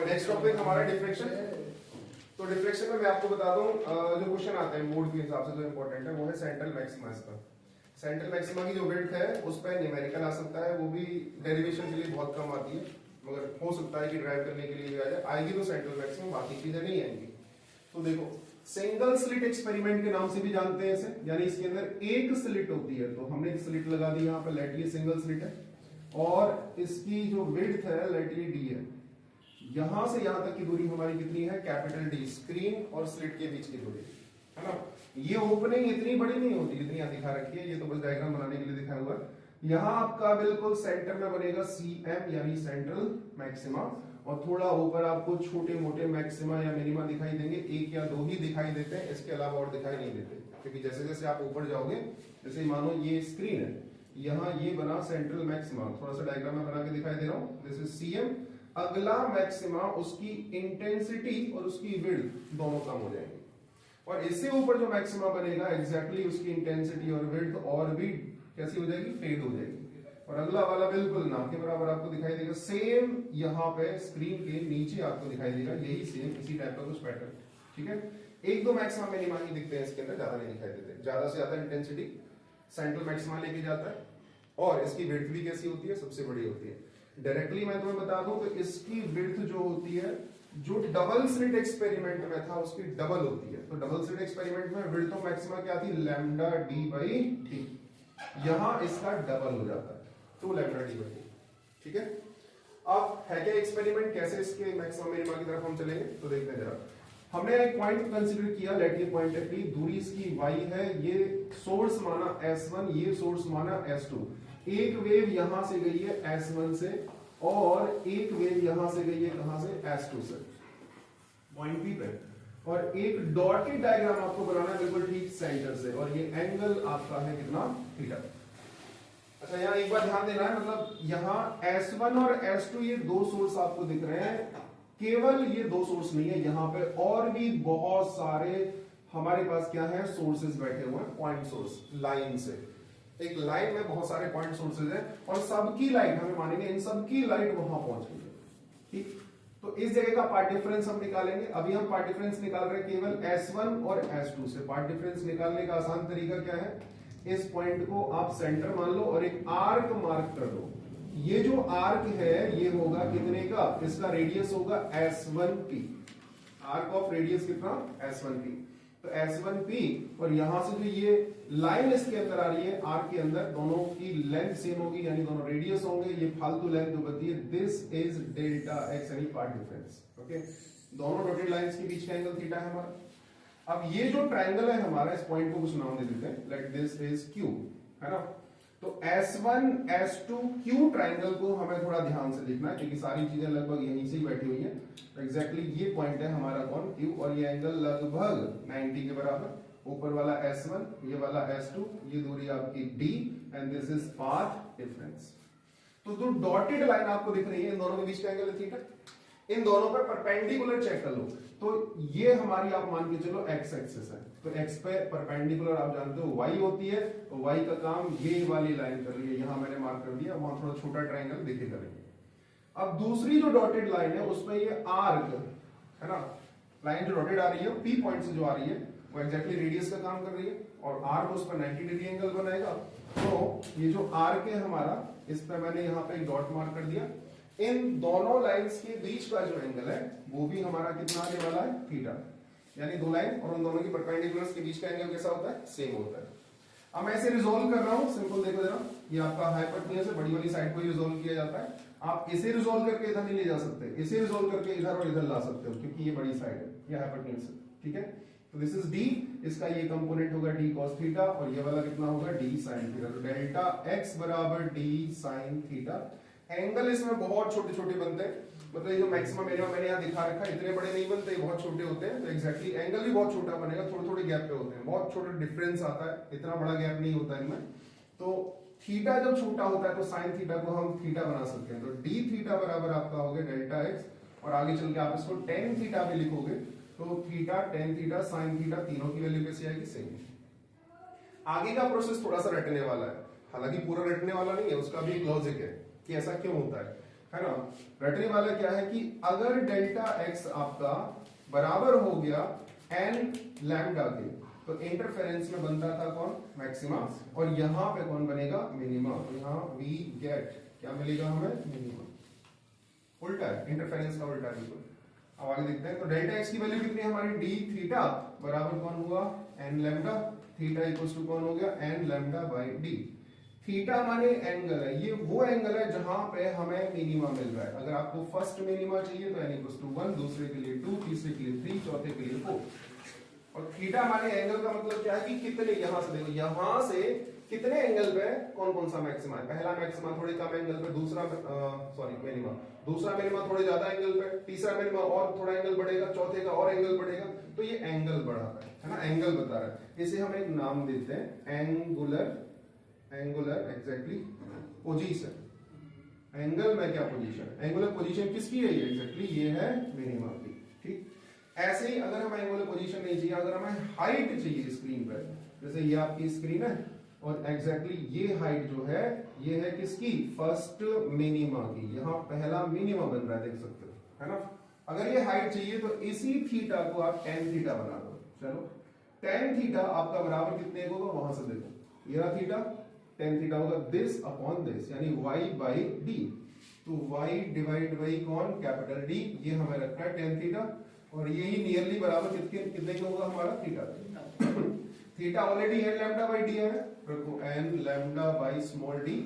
Next topic हमारा diffraction. तो diffraction में मैं आपको बता दूं जो क्वेश्चन आते हैं मोड के हिसाब से जो इंपॉर्टेंट है वो है सेंट्रल मैक्सिमा। इसका सेंट्रल मैक्सिमा की जो विड्थ है उस पर न्यूमेरिकल आ सकता है, वो भी डेरिवेशन के लिए बहुत कम आती है, मगर हो सकता है कि ड्राइव करने के लिए आ जाए, आएगी तो सेंट्रल मैक्सिमा, बाकी चीजें नहीं आएंगी। तो देखो सिंगल स्लिट एक्सपेरिमेंट के नाम से भी जानते हैं इसे, यानी इसके अंदर एक स्लिट होती है, तो हमने एक स्लिट लगा दी यहाँ पे, लेट ये सिंगल स्लिट है और इसकी जो विड्थ है लेट ये डी है। यहां से यहां तक की दूरी हमारी कितनी है, कैपिटल डी, स्क्रीन और स्लिट के बीच की दूरी है ना। ये ओपनिंग इतनी बड़ी नहीं होती जितनी यहां दिखा रखी है, ये तो बस डायग्राम बनाने के लिए दिखाया हुआ है। यहां आपका बिल्कुल सेंटर में बनेगा सीएम यानी सेंट्रल मैक्सिमा, और थोड़ा ऊपर आपको छोटे मोटे मैक्सिमा या मिनिमा दिखाई देंगे, एक या दो ही दिखाई देते हैं, इसके अलावा और दिखाई नहीं देते, क्योंकि जैसे जैसे आप ऊपर जाओगे, जैसे मानो ये स्क्रीन है, यहाँ ये बना सेंट्रल मैक्सिमा, थोड़ा सा डायग्राम में बना के दिखाई दे रहा हूं, दिस इज सीएम। अगला मैक्सिमा उसकी इंटेंसिटी और उसकी विड्थ दोनों कम हो जाएंगे, और इससे ऊपर जो मैक्सिमा बनेगा एग्जैक्टली उसकी इंटेंसिटी और विड्थ और भी कैसी हो जाएगी, फेड हो जाएगी, और अगला वाला बिल्कुल ना के बराबर आपको दिखाई देगा। सेम यहाँ पे स्क्रीन के नीचे आपको दिखाई देगा, यही सेम इसी टाइप का कुछ पैटर्न, ठीक है। एक दो मैक्सिमा मिनिमा ही दिखते हैं इसके अंदर, ज्यादा नहीं दिखाई देते, ज्यादा से ज्यादा इंटेंसिटी सेंट्रल मैक्सिमा लेके जाता है, और इसकी विड्थ भी कैसी होती है, सबसे बड़ी होती है। डायरेक्टली मैं तुम्हें बता दूं तो इसकी विड्थ जो होती है, जो डबल स्लिट एक्सपेरिमेंट में था उसकी डबल होती है। तो डबल स्लिट एक्सपेरिमेंट में विड्थ ऑफ मैक्सिमा क्या थी, लैम्डा डी बाई टी, यहां इसका डबल हो जाता है, तो लैम्डा डी बाई टी, ठीक है। अब है क्या एक्सपेरिमेंट, कैसे इसके मैक्सिमा मिनिमा की तरफ हम चलेंगे, तो देखते हैं जरा। हमने एक पॉइंट कंसीडर किया, लेट ये पॉइंट है पी, दूरी इसकी y है, ये सोर्स माना S1, ये सोर्स माना S2, एक वेव यहां से गई है S1 से, और एक वेव यहां से गई है कहां से, S2 से, पॉइंट P पे, और एक डॉटेड डायग्राम आपको बनाना है बिल्कुल ठीक सेंटर से, और ये एंगल आपका है कितना, थीटा। अच्छा यहाँ एक बार ध्यान देना है, मतलब यहाँ S1 और S2 ये दो सोर्स आपको दिख रहे हैं, केवल ये दो सोर्स नहीं है, यहाँ पे और भी बहुत सारे हमारे पास क्या है, सोर्सेज बैठे हुए हैं, पॉइंट सोर्स, लाइन से, एक लाइन में बहुत सारे पॉइंट सोर्सेज हैं, और सबकी लाइट हमें मानेंगे, इन सबकी लाइट वहां पहुंच गई है, ठीक। तो इस जगह का पार्ट डिफरेंस हम निकालेंगे। अभी हम पार्ट डिफरेंस निकाल रहे हैं केवल S1 और S2 से। पार्ट डिफरेंस निकालने का आसान तरीका क्या है, इस पॉइंट को आप सेंटर मान लो और एक आर्क मार्क कर दो। ये जो आर्क है ये होगा कितने का, इसका रेडियस होगा S1P, आर्क ऑफ रेडियस कितना, S1P, तो S1P, और यहां से जो ये लाइन इसके अंदर आ रही है आर्क के अंदर, दोनों की लेंथ सेम होगी, यानी दोनों रेडियस होंगे, ये फालतू लेंथ जो बनती है, दिस इज डेल्टा एक्स यानी पार्ट डिफरेंस, ओके। दोनों डॉटेड लाइंस के बीच का एंगल थीटा है हमारा। अब ये जो ट्रायंगल है हमारा, इस पॉइंट को कुछ नाम दे देते हैं, लेट दिस इज Q, है ना। तो S1 S2 Q ट्रायंगल को हमें थोड़ा ध्यान से देखना है, क्योंकि सारी चीजें लगभग यहीं से ही बैठी हुई हैं। तो एग्जैक्टली ये पॉइंट है हमारा कौन, Q, और ये एंगल लगभग 90 के बराबर, ऊपर वाला S1, ये वाला S2, ये दूरी आपकी D, and this is path difference. तो जो डॉटेड लाइन आपको दिख रही है, इन दोनों के बीच का एंगल है थीटा। इन दोनों पर परपेंडिकुलर चेक कर लो, तो ये हमारी आप मान के चलो x एक्सिस है, तो x पे परपेंडिकुलर आप जानते हो y होती है, तो y का काम ये वाली लाइन कर रही है, यहां मैंने मार्क कर दिया, वहां थोड़ा छोटा ट्रायंगल दिखे करेंगे। अब दूसरी जो डॉटेड लाइन है उसमें ये आर्क है ना, लाइन जो डॉटेड आ रही है P पॉइंट से जो आ रही है वो एग्जैक्टली रेडियस का काम कर रही है, और आर्क उस पर 90 डिग्री एंगल बनाएगा। तो ये जो आर्क है हमारा, इस पर मैंने यहाँ पे एक डॉट मार्क कर दिया, इन दोनों लाइंस के बीच का जो एंगल है वो भी हमारा कितना आने वाला है, थीटा, यानी दो लाइन और उन दोनों की परपेंडिकुलर्स के बीच का एंगल कैसा होता है, सेम होता है। अब मैं इसे रिजोल्व कर रहा हूं, सिंपल देखो जरा, ये आपका हाइपोटेन्यूज है, बड़ी वाली साइड को ही रिजोल्व किया जाता है। आप इसे रिजोल्व करके इधर नहीं ले जा सकते, इसे रिजोल्व करके इधर और इधर ला सकते हो, क्योंकि ये बड़ी साइड है, ये हाइपोटेन्यूज है, ठीक है। तो दिस इज D, इसका ये कंपोनेंट होगा D cos थीटा, और ये वाला कितना होगा, D sin थीटा। तो डेल्टा x बराबर D sin थीटा। एंगल इसमें बहुत छोटे छोटे बनते हैं, मतलब ये जो मैक्सिमम एरिया मैंने यहाँ दिखा रखा है, इतने बड़े नहीं बनते, बहुत छोटे होते हैं, तो एग्जैक्टली एंगल भी बहुत छोटा बनेगा, थोड़े थोड़े गैप पे होते हैं, बहुत छोटा डिफरेंस आता है, इतना बड़ा गैप नहीं होता है इनमें। तो थीटा जब छोटा होता है तो साइन थीटा को हम थीटा बना सकते हैं, तो डी थीटा बराबर आपका हो गया डेल्टा एक्स, और आगे चल के आप इसको टेन थीटा भी लिखोगे, तो theta, tan theta, sine theta, तीनों की वैल्यू कैसी आएगी, सेम। आगे का प्रोसेस थोड़ा सा रटने वाला है, हालांकि पूरा रटने वाला नहीं है, उसका भी एक लॉजिक है कि ऐसा क्यों होता है। है ना। रटने वाला क्या है कि अगर डेल्टा एक्स आपका बराबर हो गया एन लैम्डा के, तो इंटरफेरेंस में बनता था कौन, मैक्सिमा, और यहां पे कौन बनेगा, मिनिमा। तो यहां वी गेट क्या मिलेगा हमें, मिनिमा। उल्टा है, इंटरफेरेंस का उल्टा बिल्कुल। अब आगे देखते हैं। तो डेल्टा एक्स की वैल्यू कितनी है हमारी, डी थीटा बराबर कौन हुआ, n lambda. Theta equals to कौन हो गया, n lambda by d. Theta माने एंगल है, ये वो एंगल है जहां पे हमें मिनिमा मिल रहा है। अगर आपको फर्स्ट मिनिमा चाहिए तो एन इक्वल्स टू 1, दूसरे के लिए 2, तीसरे के लिए 3, चौथे के लिए 4। और थीटा माने एंगल का मतलब क्या है कि कितने, यहां से देखो, यहां से कितने एंगल पे कौन कौन सा मैक्सिमा है। पहला मैक्सिमा थोड़ी कम एंगल पे, दूसरा मिनिमा, दूसरा मिनिमा थोड़े ज्यादा एंगल पे, तीसरा मिनिमा और थोड़ा एंगल बढ़ेगा, चौथे का और एंगल बढ़ेगा। तो ये एंगल बढ़ा रहा है ना, एंगल बता रहा है। इसे हम एक नाम देते हैं एंगुलर एग्जैक्टली पोजीशन। एंगल में क्या पोजीशन, एंगुलर पोजीशन किसकी है ये, एग्जैक्टली ये है मिनिमा की। ठीक, ऐसे ही अगर हमें एंगुलर पोजीशन नहीं चाहिए, अगर हमें हाइट चाहिए स्क्रीन पर, जैसे ये आपकी स्क्रीन है और एग्जैक्टली ये हाइट जो है ये है किसकी, फर्स्ट मिनिमा की। यहाँ पहला मिनिमा बन रहा है, देख सकते हो, है ना। अगर ये हाइट चाहिए तो इसी थीटा को आप टेन थीटा बना दो। चलो, टेन थीटा आपका बराबर कितने को होगा, वहां से देखो, ये रहा थीटा, टेन थीटा होगा दिस अपॉन दिस, यानी y बाई डी। तो y डिवाइड बाई कौन, कैपिटल डी, ये हमें रखना है टेन थीटा, और यही नियरली बराबर कितने का होगा हमारा, theta. Theta already n lambda by d है, रखो n lambda by small d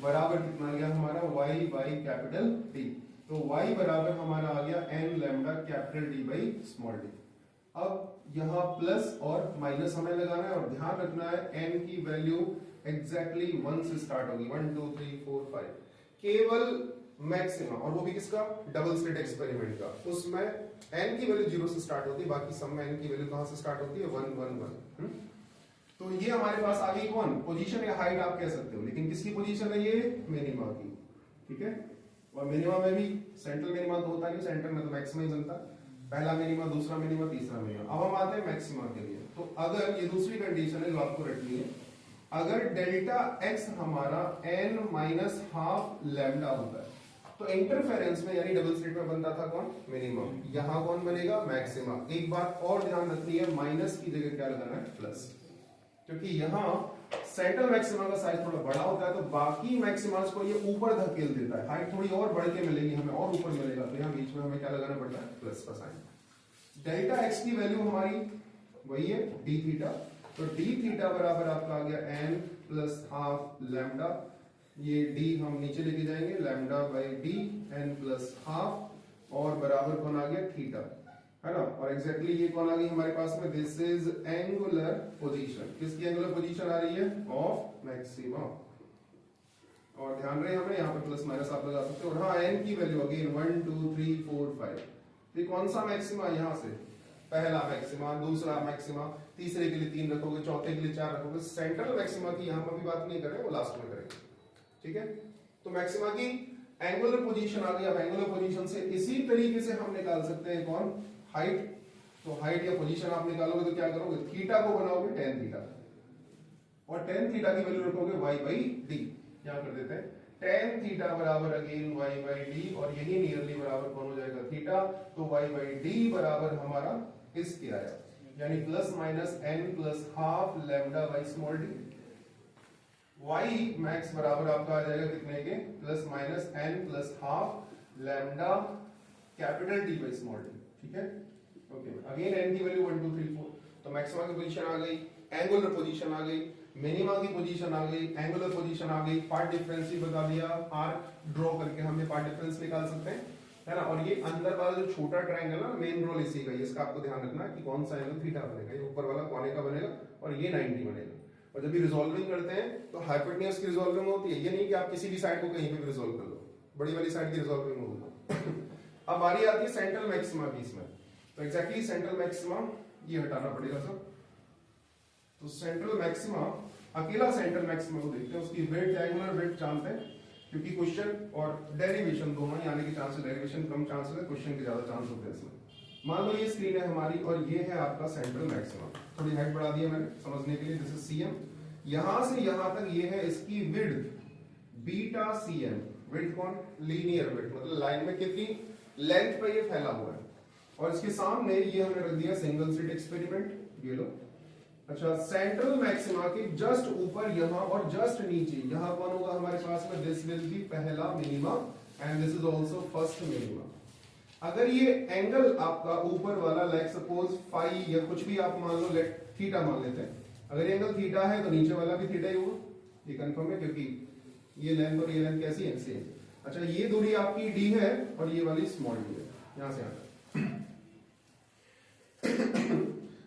बराबर कितना गया हमारा, y बाई कैपिटल डी। तो y बराबर हमारा आ गया n lambda capital D by small d. अब यहाँ प्लस और माइनस हमें लगाना है, और ध्यान रखना है n की वैल्यू एग्जैक्टली 1 से स्टार्ट होगी, 1 2 3 4 5, केवल मैक्सिमा, और वो भी किसका, डबल स्लिट एक्सपेरिमेंट का। उसमें n की वैल्यू 0 से स्टार्ट होती है, बाकी सब में n की वैल्यू कहां से स्टार्ट होती है, 1 1 1। तो ये हमारे पास आ गई कौन, पोजीशन या हाइट आप कह सकते हो, लेकिन किसकी पोजीशन है ये, मिनिमा की। ठीक है, और मिनिमा में भी सेंट्रल मिनिमा तो होता नहीं, सेंटर में तो मैक्सिमा ही बनता है, पहला मिनिमा, दूसरा मिनिमा, तीसरा मिनिमा। अब हम आते हैं मैक्सिमा के लिए। तो अगर ये दूसरी कंडीशन है जो आपको रखनी है, अगर डेल्टा एक्स हमारा n माइनस हाफ लैम्डा होता है, तो इंटरफेरेंस में यानी डबल स्लिट में बनता था कौन, मिनिमम। यहां कौन बनेगा, मैक्सिमा। एक बात और ध्यान रखनी है, माइनस की जगह क्या लगाना है, प्लस, क्योंकि यहां सेंट्रल मैक्सिमा का साइज थोड़ा बड़ा होता है, तो बाकी मैक्सिमास को ये ऊपर धकेल देता है, हाइट थोड़ी और बढ़ के मिलेगी हमें, और ऊपर मिलेगा, तो यहां बीच में हमें क्या लगाना पड़ता है, प्लस का साइन। डेल्टा एक्स की वैल्यू हमारी वही है डी थीटा, तो डी थीटा बराबर आपका आ गया एन प्लस हाफ लैम्डा, ये डी हम नीचे लेके जाएंगे, lambda by d n plus half, और बराबर कौन आ गया, थीटा, है ना। और एग्जैक्टली ये कौन आ गई हमारे पास में, दिस इज एंगुलर पोजीशन। किसकी एंगुलर पोजीशन आ रही है, ऑफ मैक्सिमा। और ध्यान रहे हमें यहाँ पे प्लस माइनस आप लगा सकते हो। और हाँ, एन की वैल्यू अगेन 1 2 3 4 5, ये कौन सा मैक्सिमा, यहाँ से पहला मैक्सिमा, दूसरा मैक्सिमा, तीसरे के लिए 3 रखोगे, चौथे के लिए 4 रखोगे। सेंट्रल मैक्सिमा की यहाँ पर भी बात नहीं करें, वो लास्ट में करेंगे। ठीक है, तो मैक्सिमा की एंगुलर पोजीशन आ गई। अब एंगुलर पोजीशन से इसी तरीके से हम निकाल सकते हैं कौन, हाइट। तो हाइट या पोजीशन आप निकालोगे तो क्या करोगे, थीटा को बनाओगे टेन थीटा, और टेन थीटा की वैल्यू रखोगे y बाई डी। क्या कर देते हैं, टेन थीटा बराबर अगेन y बाई डी, और यही नियरली बराबर कौन हो जाएगा, थीटा। तो y बाई डी बराबर हमारा इसके आया, यानी plus minus n plus half lambda by small D. y max बराबर आपका आ जाएगा कितने के, plus minus n plus half lambda capital D by small D. ठीक है, ओके, अगेन n की वैल्यू 1 2 3 4, तो मैक्सिमा की पोजीशन आ गई, एंगुलर पोजीशन आ गई, मिनिमा की पोजीशन आ गई, एंगुलर पोजीशन आ गई, पार्ट डिफरेंस ही बता दिया, आर्क ड्रॉ करके हमने पार्ट डिफरेंस निकाल सकते हैं, है ना। और ये अंदर वाला जो छोटा ट्रायंगल है ना, मेन रोल इसी का, इसका आपको ध्यान रखना है कि कौन सा एंगल थीटा बनेगा, ये ऊपर वाला कोने का बनेगा, और ये 90 बनेगा। और जब भी रिजॉल्विंग करते हैं तो हाइपोटेन्यूज की रिजॉल्विंग होती है, ये नहीं कि आप किसी भी साइड को कहीं पे भी रिजॉल्व कर लो, बड़ी वाली साइड की रिजॉल्विंग होगी। अब बारी आती है सेंट्रल मैक्सिमा की इसमें, तो एग्जैक्टली सेंट्रल मैक्सिमा ये हटाना पड़ेगा सब। तो सेंट्रल मैक्सिमा, अकेला सेंट्रल मैक्सिमा को देखते हैं, उसकी विड्थ, एंगुलर विड्थ जानते हैं, क्योंकि क्वेश्चन और डेरिवेशन दोनों ही आने के चांसेस, डेरिवेशन कम चांसेस है, क्वेश्चन के ज्यादा चांस होते हैं इसमें। मान लो ये स्क्रीन है हमारी, और ये है आपका सेंट्रल मैक्सिमा। थोड़ी हाइट बढ़ा दी है मैंने समझने के लिए, दिस इज CM, यहां से यहां तक ये है इसकी विड्थ बीटा CM, विड्थ कौन, लीनियर विड्थ, मतलब लाइन में कितनी लेंथ पे ये फैला हुआ है। और इसके सामने ये हमने रख दिया सिंगल स्लिट एक्सपेरिमेंट, ये लो। अच्छा, सेंट्रल मैक्सिमा के जस्ट ऊपर यहां और जस्ट नीचे यहां कौन होगा हमारे पास में, दिस विल बी पहला minima and this is also first minima. अगर ये एंगल आपका ऊपर वाला लाइक सपोज फाई या कुछ भी आप मान लो, लेट थीटा मान लेते हैं, अगर ये एंगल थीटा है तो नीचे वाला भी थीटा ही होगा, ये कंफर्म है, क्योंकि ये लेंथ और ये लेंथ कैसी है, सेम। अच्छा, ये दूरी आपकी डी है और ये वाली स्मॉल डी है, यहां से यहां।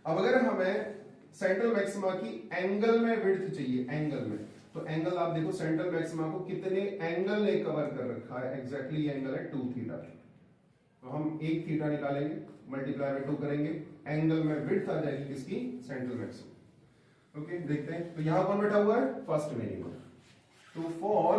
अब अगर हमें सेंट्रल मैक्सिमा की एंगल में विड्थ चाहिए, एंगल में, तो एंगल आप देखो सेंट्रल मैक्सिमा को कितने एंगल ने कवर कर रखा है, एग्जैक्टली एंगल है 2 थीटा। तो हम 1 थीटा निकालेंगे, मल्टीप्लाई बाय 2 करेंगे, एंगल में विड्थ आ जाएगी किसकी, सेंट्रल मैक्सिमा। ओके, देखते हैं। तो यहां कौन बैठा हुआ है, फर्स्ट मिनिमा। तो फॉर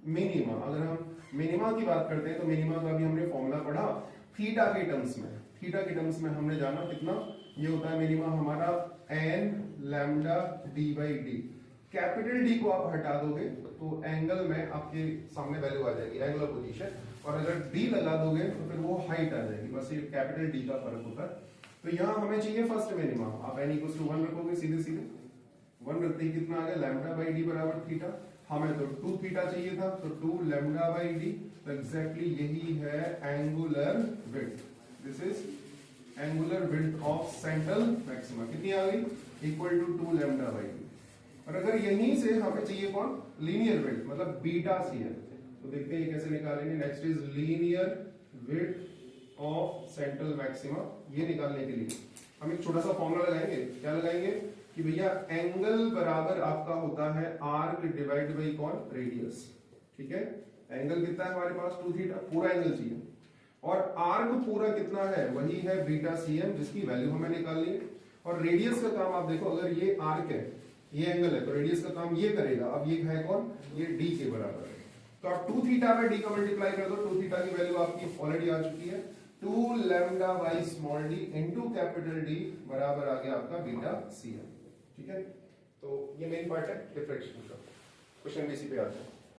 मिनिमा, अगर हम मिनिमा की बात करते हैं तो मिनिमा का भी हमने फॉर्मूला पढ़ा थीटा के टर्म्स में। थीटा के टर्म्स में हमने जाना कितना, ये होता है मिनिमा हमारा n lambda d by D. Capital D को आप हटा दोगे तो एंगल में आपके सामने वैल्यू आ जाएगी, एंगुलर पोजीशन, और अगर d लगा दोगे तो फिर वो हाइट आ जाएगी। बस ये कैपिटल D का फर्क होता है। तो यहाँ हमें चाहिए फर्स्ट मिनिमा, आप n = 1 रखोगे, सीधे सीधे 1 रखते ही कितना आ गया, लैम्डा बाई डी बराबर थीटा। हमें तो 2 थीटा चाहिए था, तो 2 लैम्डा बाई डी, तो एग्जैक्टली यही है angular width. This is angular width of central maxima, कितनी आ गई, equal to 2 lambda by d. और अगर यहीं से हमें चाहिए कौन, लीनियर विड्थ, मतलब बीटा सी है, तो देखते हैं ये कैसे निकालेंगे। Next is linear width of central maxima. ये निकालने के लिए हम एक छोटा सा फॉर्मूला लगाएंगे, क्या लगाएंगे कि भैया एंगल बराबर आपका होता है आर्क डिवाइड बाई कौन, रेडियस। ठीक है, एंगल कितना है हमारे पास, 2 थीटा, पूरा एंगल चाहिए, और आर्क पूरा कितना है, वही है बीटा सीएम, जिसकी वैल्यू हमें निकालनी है। और रेडियस का काम आप देखो, अगर ये आर्क है, ये एंगल है, तो रेडियस का काम ये करेगा। अब ये है कौन, ये डी के बराबर है। तो आप 2 थीटा में डी का मल्टीप्लाई कर दो, 2 थीटा की वैल्यू आपकी ऑलरेडी आ चुकी है, 2 lambda by small D into capital D बराबर आ गया आपका बीटा सीएम। ठीक है, तो ये मेन पार्ट है डिफ्रेक्शन का। क्वेश्चन भी इसी पे आता है।